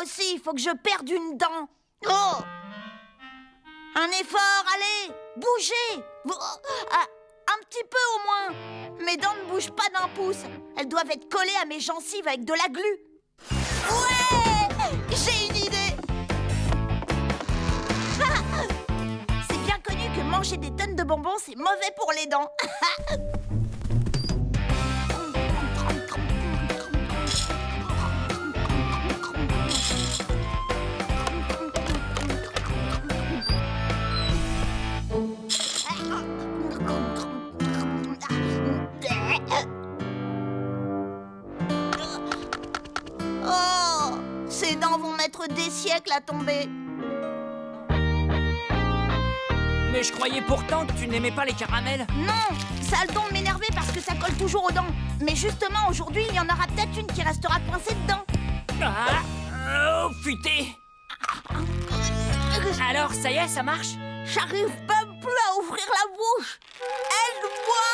Moi aussi, il faut que je perde une dent. Oh! Un effort, allez! Bougez! Un petit peu au moins. Mes dents ne bougent pas d'un pouce. Elles doivent être collées à mes gencives avec de la glu. Ouais! J'ai une idée! C'est bien connu que manger des tonnes de bonbons, c'est mauvais pour les dents. Oh, ces dents vont mettre des siècles à tomber. Mais je croyais pourtant que tu n'aimais pas les caramels. Non, ça a le don de m'énerver parce que ça colle toujours aux dents. Mais justement, aujourd'hui, il y en aura peut-être une qui restera coincée dedans. Ah, oh, futé. Alors, ça y est, ça marche? J'arrive même plus à ouvrir la bouche. Aide-moi!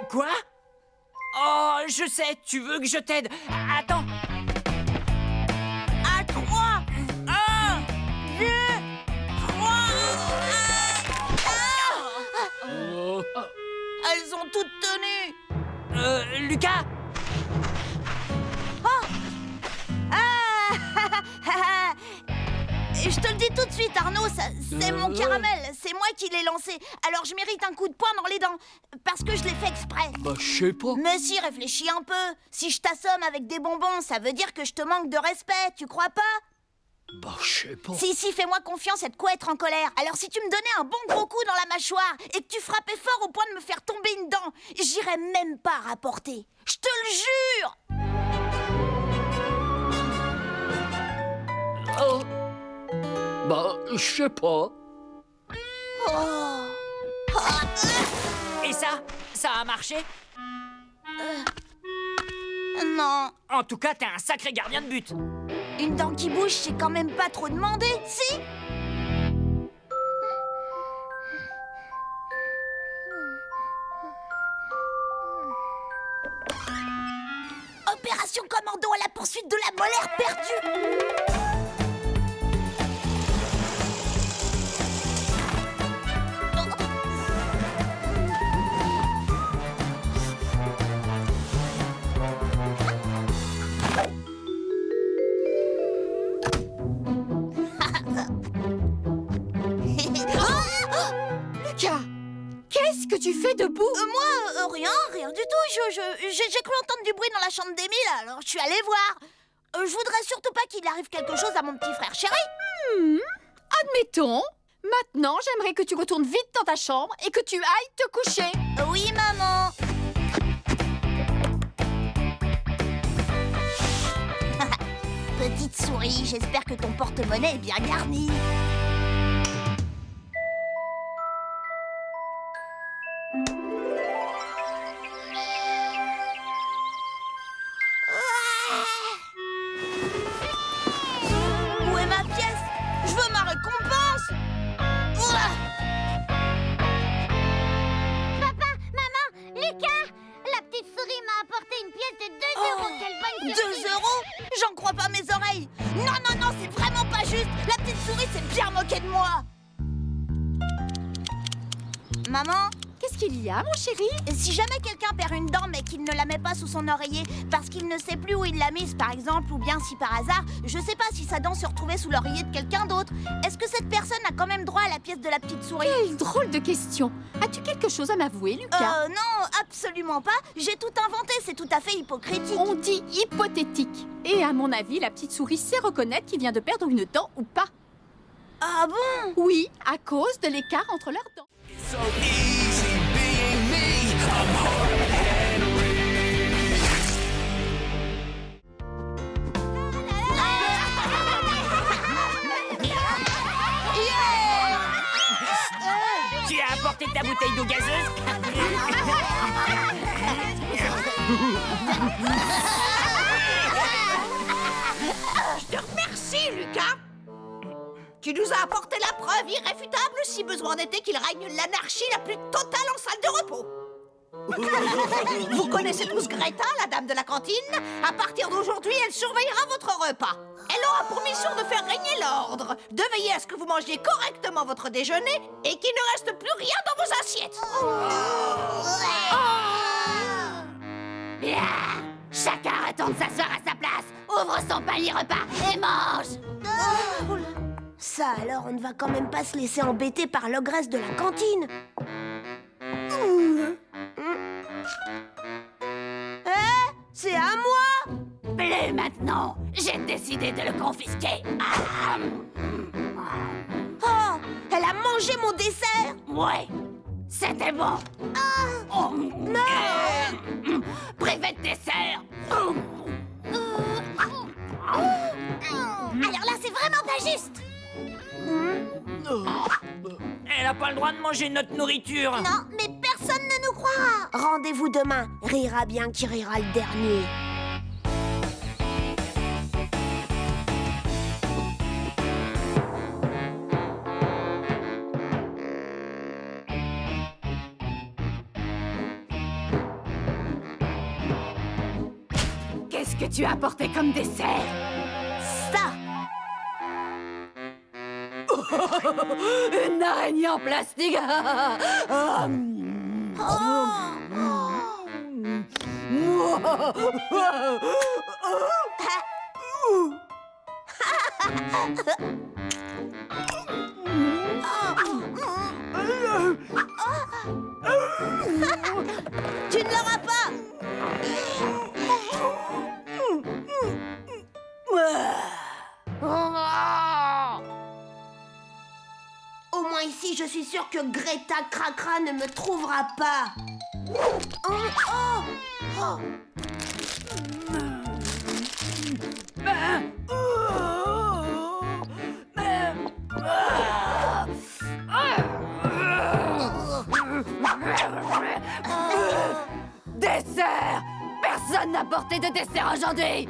Quoi? Oh, je sais, tu veux que je t'aide. Attends. À 3, 1, 2, 3. Elles ont toutes tenu. Lucas? Je te le dis tout de suite, Arnaud, c'est mon caramel. C'est moi qui l'ai lancé. Alors je mérite un coup de poing dans les dents. Parce que je l'ai fait exprès. Bah, je sais pas. Mais si, réfléchis un peu. Si je t'assomme avec des bonbons, ça veut dire que je te manque de respect, tu crois pas? Bah, je sais pas. Si, fais-moi confiance, et de quoi être en colère. Alors si tu me donnais un bon gros coup dans la mâchoire et que tu frappais fort au point de me faire tomber une dent, j'irais même pas rapporter. Je te le jure! Oh. Bah, je sais pas. Et ça a marché? Non. En tout cas, t'es un sacré gardien de but. Une dent qui bouge, c'est quand même pas trop demandé, si? Opération commando à la poursuite de la molaire perdue. Lucas, qu'est-ce que tu fais debout? Moi, rien du tout. J'ai cru entendre du bruit dans la chambre d'Émile, alors je suis allée voir. Je voudrais surtout pas qu'il arrive quelque chose à mon petit frère chéri. Admettons. Maintenant, j'aimerais que tu retournes vite dans ta chambre et que tu ailles te coucher. Oui, maman. Petite souris, j'espère que ton porte-monnaie est bien garni. Où est ma pièce? Je veux ma récompense. Papa, maman, Lucas, la petite souris m'a apporté une pièce de 2 euros. Quelle bonne surprise! 2 euros? J'en crois pas mes oreilles. Non, c'est vraiment pas juste. La petite souris s'est bien moquée de moi. Maman, Qu'est-ce qu'il y a, mon chéri? si jamais quelqu'un perd une dent mais qu'il ne la met pas sous son oreiller parce qu'il ne sait plus où il l'a mise, par exemple, ou bien si par hasard, je sais pas si sa dent se retrouvait sous l'oreiller de quelqu'un d'autre, est-ce que cette personne a quand même droit à la pièce de la petite souris? Quelle drôle de question. As-tu quelque chose à m'avouer, Lucas? Non, absolument pas. J'ai tout inventé, c'est tout à fait hypocritique. On dit hypothétique. Et à mon avis, la petite souris sait reconnaître qu'il vient de perdre une dent ou pas. Ah bon? Oui, à cause de l'écart entre leurs dents. So easy being me. I'm hard Tu as apporté ta bouteille d'eau gazeuse? Je te remercie, Lucas. Tu nous as apporté la preuve irréfutable, si besoin n'était, qu'il règne l'anarchie la plus totale en salle de repos. Vous connaissez tous Greta, la dame de la cantine? À partir d'aujourd'hui, elle surveillera votre repas. Elle aura pour mission de faire régner l'ordre, de veiller à ce que vous mangiez correctement votre déjeuner et qu'il ne reste plus rien dans vos assiettes. Bien. Chacun retourne s'asseoir à sa place. Ouvre son panier repas et mange. Ça alors, on ne va quand même pas se laisser embêter par l'ogresse de la cantine. C'est à moi! Plus maintenant. J'ai décidé de le confisquer. Oh, elle a mangé mon dessert! Ouais. C'était bon. Oh. Non! Privé de dessert. Alors là, c'est vraiment pas juste. Elle a pas le droit de manger notre nourriture. Non, mais personne ne nous croira! Rendez-vous demain. Rira bien qui rira le dernier. Qu'est-ce que tu as apporté comme dessert? Ça! Une araignée en plastique. Tu ne l'auras pas! Au moins ici, je suis sûre que Greta Cracra ne me trouvera pas. Dessert! Personne n'a porté de dessert aujourd'hui!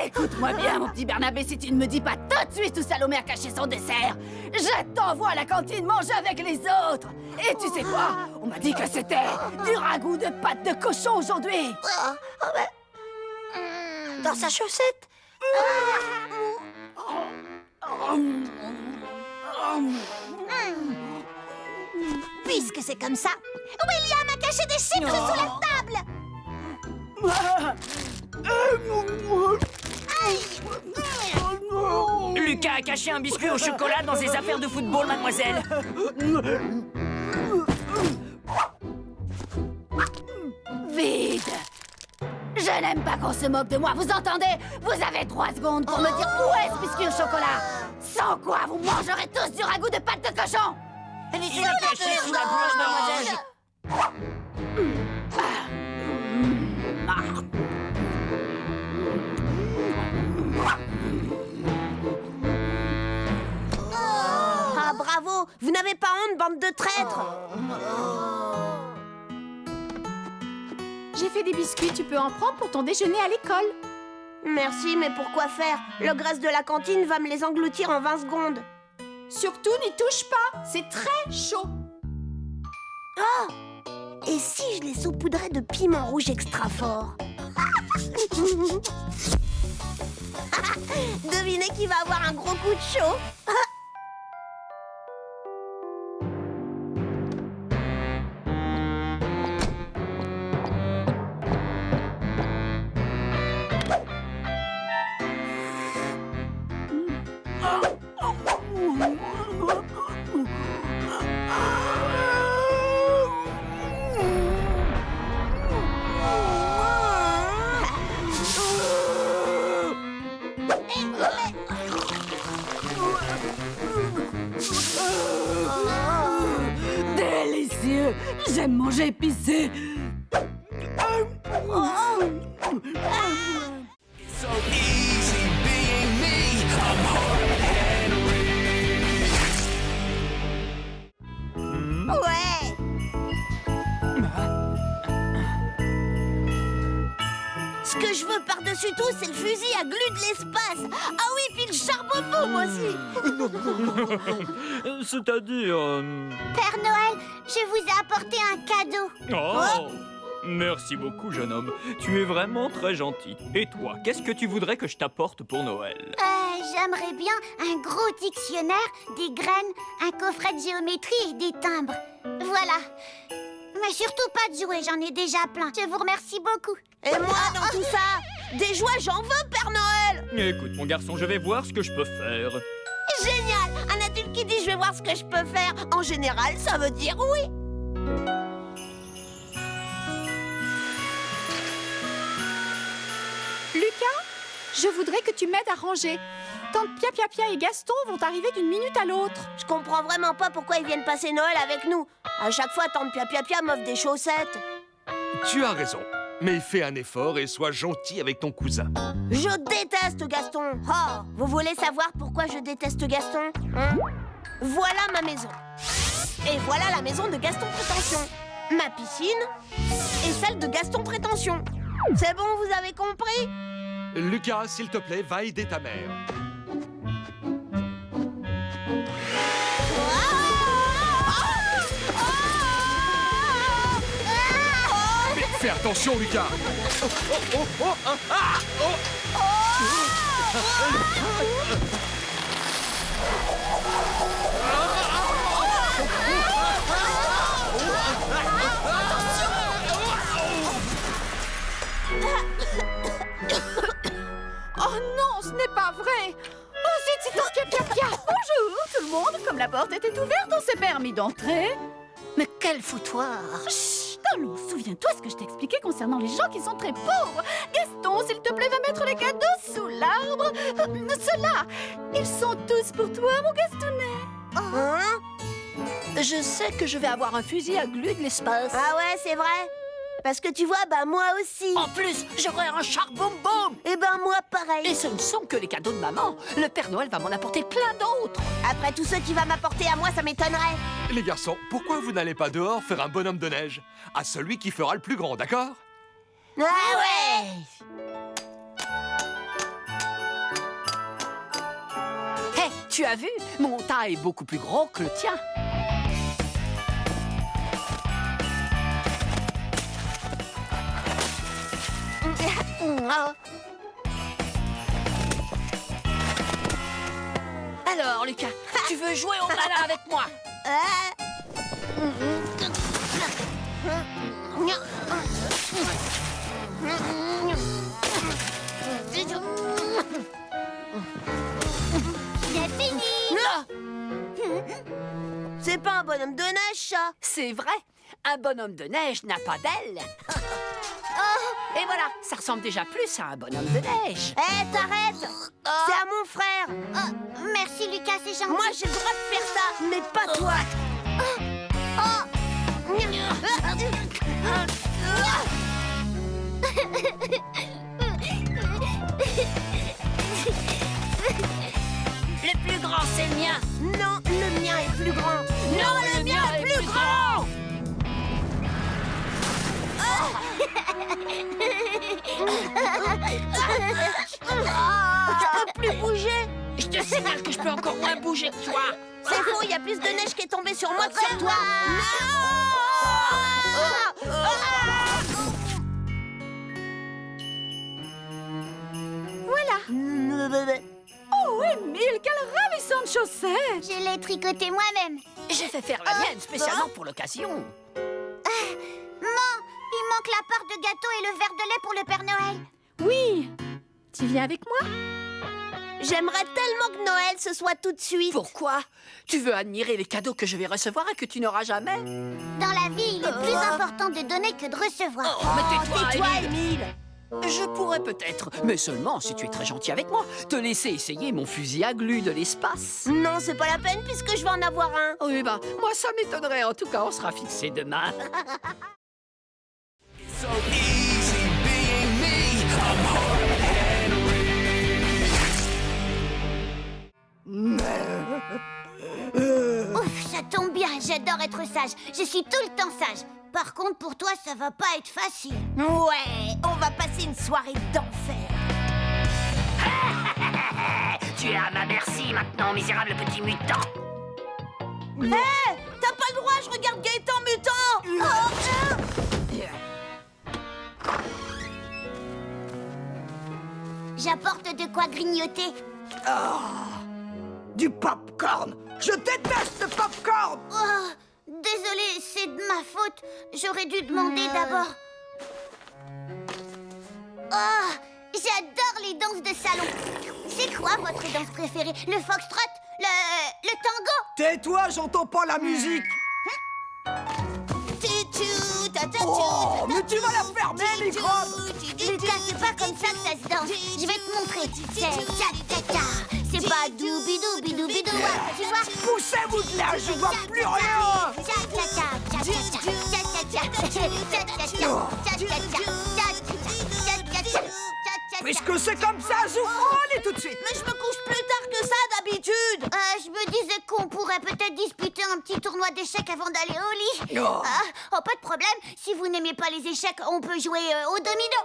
Écoute-moi bien, mon petit Bernabé, si tu ne me dis pas tout de suite où Salomé a caché son dessert, je t'envoie à la cantine manger avec les autres! Et tu sais quoi? On m'a dit que c'était du ragoût de pâte de cochon aujourd'hui! Dans sa chaussette? Puisque c'est comme ça, William a caché des chips sous la table! Lucas a caché un biscuit au chocolat dans ses affaires de football, mademoiselle. Vide! Je n'aime pas qu'on se moque de moi, vous entendez? Vous avez 3 secondes pour me dire où est ce biscuit au chocolat! Sans quoi vous mangerez tous du ragoût de pâte de cochon! Il est caché sous la blouse, mademoiselle. Ah, bravo! Vous n'avez pas honte, bande de traîtres! J'ai fait des biscuits, tu peux en prendre pour ton déjeuner à l'école. Merci, mais pourquoi faire? L'ogresse de la cantine va me les engloutir en 20 secondes. Surtout, n'y touche pas, c'est très chaud. Oh! Et si je les saupoudrais de piment rouge extra fort? Devinez qui va avoir un gros coup de chaud? Délicieux! J'aime manger épicé! So easy being me. I'm hard Ouais! Ce que je veux par-dessus tout, c'est le fusil à glu de l'espace. Ah oui, puis le charbon beau, moi aussi. C'est-à-dire... Père Noël, je vous ai apporté un cadeau. Oh. Merci beaucoup, jeune homme. Tu es vraiment très gentil. Et toi, qu'est-ce que tu voudrais que je t'apporte pour Noël? J'aimerais bien un gros dictionnaire, des graines, un coffret de géométrie et des timbres. Voilà. Mais surtout pas de jouets, j'en ai déjà plein. Je vous remercie beaucoup. Et moi, dans tout ça, des jouets, j'en veux, Père Noël! Écoute, mon garçon, je vais voir ce que je peux faire. Génial! Un adulte qui dit je vais voir ce que je peux faire, en général, ça veut dire oui. Lucas, je voudrais que tu m'aides à ranger. Tante Pia et Gaston vont arriver d'une minute à l'autre. Je comprends vraiment pas pourquoi ils viennent passer Noël avec nous. À chaque fois, tante Pia m'offre des chaussettes. Tu as raison. Mais fais un effort et sois gentil avec ton cousin. Je déteste Gaston. Oh, vous voulez savoir pourquoi je déteste Gaston, hein? Voilà ma maison. Et voilà la maison de Gaston Prétention. Ma piscine et celle de Gaston Prétention. C'est bon, vous avez compris? Lucas, s'il te plaît, va aider ta mère. Mais fais attention, Lucas. Oh non, ce n'est pas vrai. Oh zut, c'est Tante Pia. Bonjour tout le monde, comme la porte était ouverte, on s'est permis d'entrer. Mais quel foutoir! Chut! Allons, souviens-toi ce que je t'expliquais concernant les gens qui sont très pauvres. Gaston, s'il te plaît, va mettre les cadeaux sous l'arbre. Ceux-là, ils sont tous pour toi, mon Gastonnet. Hein? Je sais que je vais avoir un fusil à glu de l'espace. Ah ouais, c'est vrai. Parce que tu vois, bah moi aussi. En plus, j'aurai un char boum boum. Et ben moi pareil. Et ce ne sont que les cadeaux de maman. Le Père Noël va m'en apporter plein d'autres. Après tout ce qu'il va m'apporter à moi, ça m'étonnerait. Les garçons, pourquoi vous n'allez pas dehors faire un bonhomme de neige? À celui qui fera le plus grand, d'accord? Ah ouais. Hé, tu as vu? Mon tas est beaucoup plus gros que le tien. Alors, Lucas, tu veux jouer au malin avec moi? J'ai fini. C'est pas un bonhomme de neige, ça. C'est vrai, un bonhomme de neige n'a pas d'ailes. Et voilà, ça ressemble déjà plus à un bonhomme de neige. Hé, t'arrêtes. C'est à mon frère. Merci Lucas, c'est gentil. Moi, j'ai le droit de faire ça, mais pas toi. Le plus grand, c'est le mien. Non, le mien est plus grand. Non, le mien est plus grand. Tu peux plus bouger. Je te signale que je peux encore moins bouger que toi. C'est faux, il y a plus de neige qui est tombée sur moi que sur toi. Voilà. Oh, Émile, quelle ravissante chaussette! Je l'ai tricoté moi-même. J'ai fait faire la mienne spécialement pour l'occasion. Maman, il manque la part de gâteau et le verre de lait pour le Père Noël. Oui. Tu viens avec moi? J'aimerais tellement que Noël ce soit tout de suite. Pourquoi? Tu veux admirer les cadeaux que je vais recevoir et que tu n'auras jamais? Dans la vie, il est plus important de donner que de recevoir. Mais tais-toi, Tais-toi, Émile. Émile. Je pourrais peut-être, mais seulement si tu es très gentil avec moi, te laisser essayer mon fusil à glu de l'espace. Non, c'est pas la peine puisque je vais en avoir un. Oui, bah, moi ça m'étonnerait. En tout cas, on sera fixé demain. So easy being me. I'm hard Ouf, ça tombe bien, j'adore être sage. Je suis tout le temps sage. Par contre, pour toi, ça va pas être facile. Ouais, on va passer une soirée d'enfer. Tu es à ma merci maintenant, misérable petit mutant. Hé, t'as pas le droit, je regarde Gaëtan Mutant. J'apporte de quoi grignoter. Du popcorn. Je déteste le popcorn. Oh, désolée, c'est de ma faute. J'aurais dû demander d'abord. Oh, j'adore les danses de salon. C'est quoi votre danse préférée? Le foxtrot? Le tango? Tais-toi, j'entends pas la musique. Oh, mais tu vas la fermer, microbe. Lucas, c'est pas comme ça que ça se danse. Je vais te montrer. C'est tcha-tcha-tcha. C'est pas doubi-doubi-doubi-dou. Tu vois? Poussez-vous de là, je vois plus rien. Tcha-tcha-tcha, tcha-tcha-tcha, tcha-tcha-tcha, tcha-tcha-tcha, tcha-tcha-tcha, tcha-tcha-tcha. Puisque c'est comme ça, Zou, allez tout de suite. Mais je me couche plus tard que ça d'habitude. Je me disais qu'on pourrait peut-être disputer un petit tournoi d'échecs avant d'aller au lit. Oh. Pas de problème. Si vous n'aimez pas les échecs, on peut jouer au domino.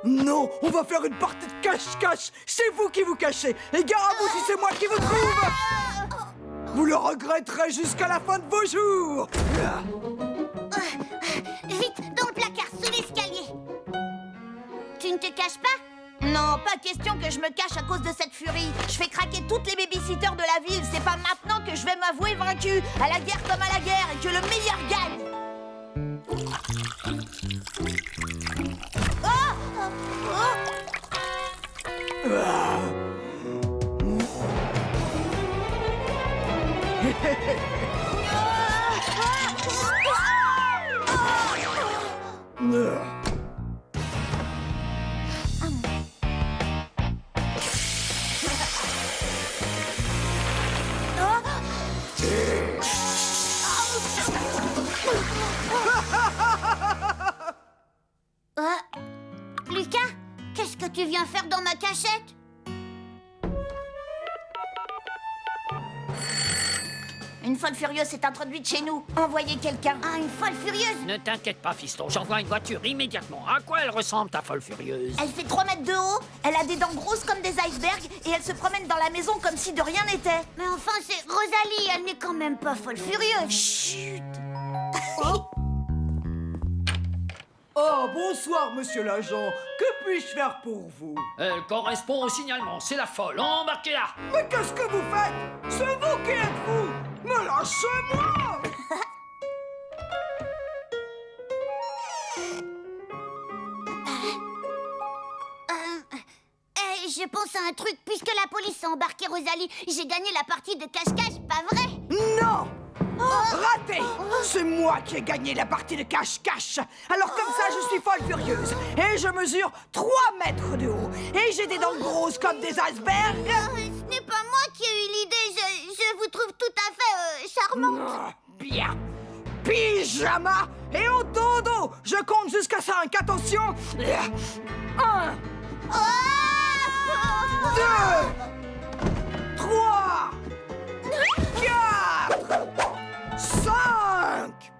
Non, on va faire une partie de cache-cache. C'est vous qui vous cachez. Et gare à vous si c'est moi qui vous trouve. Vous le regretterez jusqu'à la fin de vos jours. Vite, dans le placard, sous l'escalier. Tu ne te caches pas? Non, pas question que je me cache à cause de cette furie. Je fais craquer toutes les babysitters de la ville. C'est pas maintenant que je vais m'avouer vaincu. À la guerre comme à la guerre, et que le meilleur gagne. Lucas, qu'est-ce que tu viens faire dans ma cachette? Une folle furieuse s'est introduite chez nous. Envoyez quelqu'un. Ah, une folle furieuse? Ne t'inquiète pas, fiston, j'envoie une voiture immédiatement. À quoi elle ressemble, ta folle furieuse? Elle fait 3 mètres de haut, elle a des dents grosses comme des icebergs et elle se promène dans la maison comme si de rien n'était. Mais enfin, c'est Rosalie, elle n'est quand même pas folle furieuse. Chut. Oh, bonsoir, monsieur l'agent. Que puis-je faire pour vous? Elle correspond au signalement, c'est la folle, embarquez-la! Mais qu'est-ce que vous faites? C'est vous qui êtes fou. Mais lâchez-moi. Je pense à un truc, puisque la police a embarqué Rosalie, j'ai gagné la partie de cache-cache, pas vrai? Non. Raté. C'est moi qui ai gagné la partie de cache-cache. Alors comme ça, je suis folle furieuse. Et je mesure 3 mètres de haut. Et j'ai des dents grosses comme des icebergs. Ce n'est pas moi qui ai eu l'idée, je vous trouve tout à fait charmante. Bien. Pyjama et au dodo. Je compte jusqu'à 5. Attention. 1, 2, 3, 4, 5.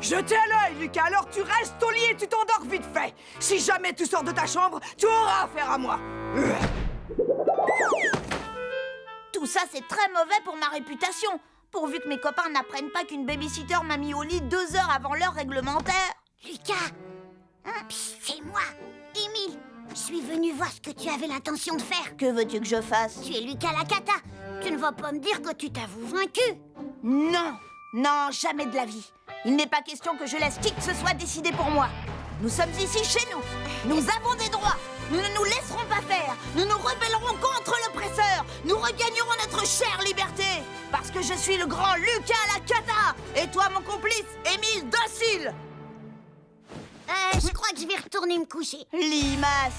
Jetez à l'œil, Lucas, alors tu restes au lit et tu t'endors vite fait. Si jamais tu sors de ta chambre, tu auras affaire à moi. Tout ça, c'est très mauvais pour ma réputation. Pourvu que mes copains n'apprennent pas qu'une babysitter m'a mis au lit 2 heures avant l'heure réglementaire. Lucas, c'est moi, Émile. Je suis venue voir ce que tu avais l'intention de faire. Que veux-tu que je fasse? Tu es Lucas Lacata. Tu ne vas pas me dire que tu t'avoues vaincu. Non, non, jamais de la vie. Il n'est pas question que je laisse qui que ce soit décider pour moi. Nous sommes ici chez nous. Nous avons des droits. Nous ne nous laisserons pas faire. Nous nous rebellerons contre l'oppresseur. Nous regagnerons notre chère liberté. Parce que je suis le grand Lucas Lacata. Et toi, mon complice, Émile Docile. Je crois que je vais retourner me coucher. Limace.